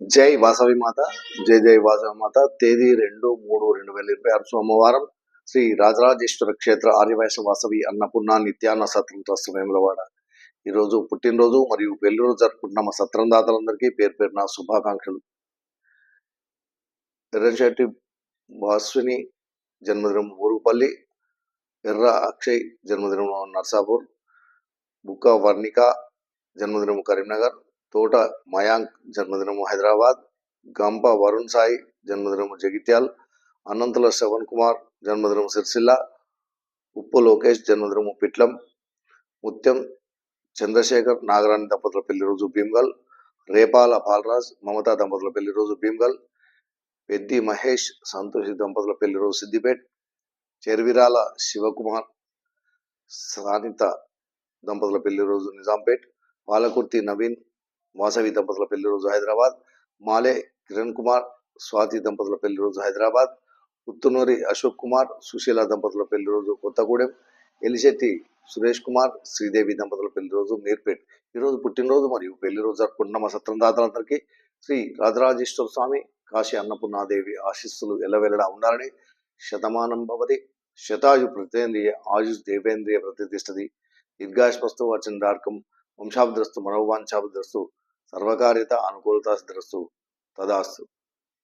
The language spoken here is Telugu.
జై వాసవి మాత. జై జై వాసవి మాత. తేదీ 2/3/2026 సోమవారం. శ్రీ రాజరాజేశ్వర క్షేత్ర ఆర్యవైశ్య వాసవి అన్నపూర్ణ నిత్యాన్న సత్రం ట్రస్ట్ వేములవాడ. ఈరోజు పుట్టినరోజు మరియు పెళ్లి రోజు జరుపుకుంటున్న మా సత్రం దాతలందరికీ పేరు పేరున శుభాకాంక్షలు. ఎర్రంశెట్టి భాస్విని జన్మదినం ఊరుపల్లి, ఎర్ర అక్షయ్ జన్మదినం నర్సాపూర్, బుక్క వర్ణిక జన్మదినం కరీంనగర్, తోట మయాంక్ జన్మదినం హైదరాబాద్, గంప వరుణ్ సాయి జన్మదినం జగిత్యాల్, అనంతుల శ్రవణ్ కుమార్ జన్మదినం సిరిసిల్ల, ఉప్పు లోకేష్ జన్మదినం పిట్లం, ముత్యం చంద్రశేఖర్ నాగరాణి దంపతుల పెళ్లి రోజు భీమ్గల్, రేపాల బాలరాజ్ మమతా దంపతుల పెళ్లి రోజు భీమ్గల్, పెద్ది మహేష్ సంతోషి దంపతుల పెళ్లి రోజు సిద్దిపేట్, చెర్విరాల శివకుమార్ సానిత దంపతుల పెళ్లి రోజు నిజాంపేట్, పాలకుర్తి నవీన్ వాసవి దంపతుల పెళ్లి రోజు హైదరాబాద్, మాలే కిరణ్ కుమార్ స్వాతి దంపతుల పెళ్లి రోజు హైదరాబాద్, పుత్తునూరి అశోక్ కుమార్ సుశీల దంపతుల పెళ్లి రోజు కొత్తగూడెం, ఎలిశెట్టి సురేష్ కుమార్ శ్రీదేవి దంపతుల పెళ్లి రోజు మీర్పేట్. ఈరోజు పుట్టినరోజు మరియు పెళ్లి రోజు జరుపుకుంటున్న మా సత్రం దాతలందరికీ శ్రీ రాజరాజేశ్వర స్వామి కాశీ అన్నపూర్ణాదేవి ఆశీస్సులు ఎల్లవెల్లడా ఉండాలని. శతమానం భవతి శతాయు ప్రతేంద్రియ ఆయుష్ దేవేంద్రియ ప్రతిష్టతి దీర్ఘాయుష్మస్తు వచండార్కం వంశాభిద్రస్తు మనోవాంఛాభిద్రస్తు సర్వకార్యత అనుకూలత సిద్ధిరస్తు తదాస్తు.